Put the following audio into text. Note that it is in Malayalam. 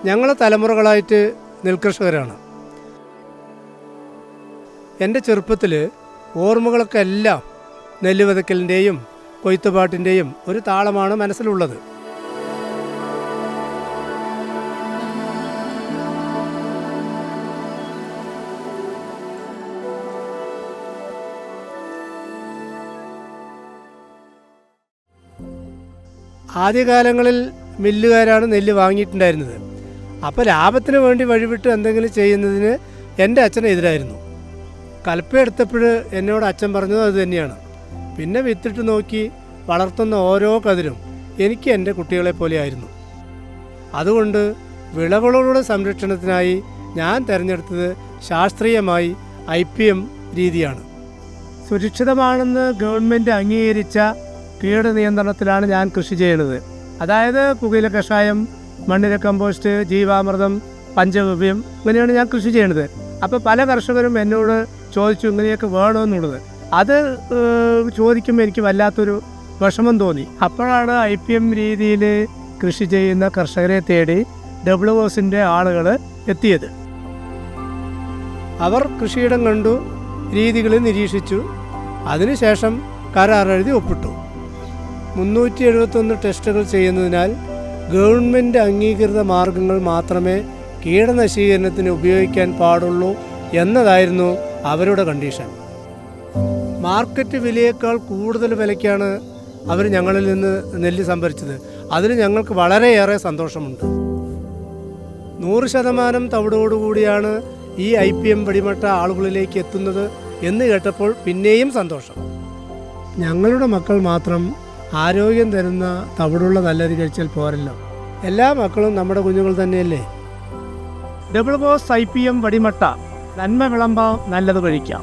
ഞങ്ങൾ തലമുറകളായിട്ട് നെൽകർഷകരാണ്. എൻ്റെ ചെറുപ്പത്തിൽ ഓർമ്മകളൊക്കെ എല്ലാം നെല്ല് വിതയ്ക്കലിൻ്റെയും കൊയ്ത്തുപാട്ടിൻ്റെയും ഒരു താളമാണ് മനസ്സിലുള്ളത്. ആദ്യകാലങ്ങളിൽ മില്ലുകാരാണ് നെല്ല് വാങ്ങിയിട്ടുണ്ടായിരുന്നത്. അപ്പോൾ ലാഭത്തിന് വേണ്ടി വഴിവിട്ട് എന്തെങ്കിലും ചെയ്യുന്നതിന് എൻ്റെ അച്ഛനെതിരായിരുന്നു. കലപ്പയെടുത്തപ്പോൾ എന്നോട് അച്ഛൻ പറഞ്ഞത് അത് തന്നെയാണ്. പിന്നെ വിത്തിട്ട് നോക്കി വളർത്തുന്ന ഓരോ കതിരും എനിക്ക് എൻ്റെ കുട്ടികളെ പോലെയായിരുന്നു. അതുകൊണ്ട് വിളകളുടെ സംരക്ഷണത്തിനായി ഞാൻ തിരഞ്ഞെടുത്തത് ശാസ്ത്രീയമായി IPM രീതിയാണ്. സുരക്ഷിതമാണെന്ന് ഗവൺമെൻറ് അംഗീകരിച്ച കീടനിയന്ത്രണത്തിലാണ് ഞാൻ കൃഷി ചെയ്യുന്നത്. അതായത് പുകയില കഷായം, മണ്ണിര കമ്പോസ്റ്റ്, ജീവാമൃതം, പഞ്ചഗവ്യം, ഇങ്ങനെയാണ് ഞാൻ കൃഷി ചെയ്യുന്നത്. അപ്പോൾ പല കർഷകരും എന്നോട് ചോദിച്ചു ഇങ്ങനെയൊക്കെ വേണമെന്നുള്ളത്. അത് ചോദിക്കുമ്പോൾ എനിക്ക് വല്ലാത്തൊരു വിഷമം തോന്നി. അപ്പോഴാണ് IPM രീതിയിൽ കൃഷി ചെയ്യുന്ന കർഷകരെ തേടി WOസിൻ്റെ ആളുകൾ എത്തിയത്. അവർ കൃഷിയിടം കണ്ടു, രീതികൾ നിരീക്ഷിച്ചു. അതിനുശേഷം കരാറെഴുതി ഒപ്പിട്ടു. 371 ടെസ്റ്റുകൾ ചെയ്യുന്നതിനാൽ ഗവൺമെൻറ് അംഗീകൃത മാർഗങ്ങൾ മാത്രമേ കീടനശീകരണത്തിന് ഉപയോഗിക്കാൻ പാടുള്ളൂ എന്നതായിരുന്നു അവരുടെ കണ്ടീഷൻ. മാർക്കറ്റ് വിലയേക്കാൾ കൂടുതൽ വിലയ്ക്കാണ് അവർ ഞങ്ങളിൽ നിന്ന് നെല്ല് സംഭരിച്ചത്. അതിന് ഞങ്ങൾക്ക് വളരെയേറെ സന്തോഷമുണ്ട്. 100% തവിടോടുകൂടിയാണ് ഈ IPM വെടിമട്ട ആളുകളിലേക്ക് എത്തുന്നത് എന്ന് കേട്ടപ്പോൾ പിന്നെയും സന്തോഷം. ഞങ്ങളുടെ മക്കൾ മാത്രം ആരോഗ്യം തരുന്ന തവിടുള്ള നല്ലരി കഴിച്ചാൽ പോരല്ലോ. എല്ലാ മക്കളും നമ്മുടെ കുഞ്ഞുങ്ങൾ തന്നെയല്ലേ. WOS IPM വെടിമട്ട, നന്മ വിളമ്പാം, നല്ലത് കഴിക്കാം.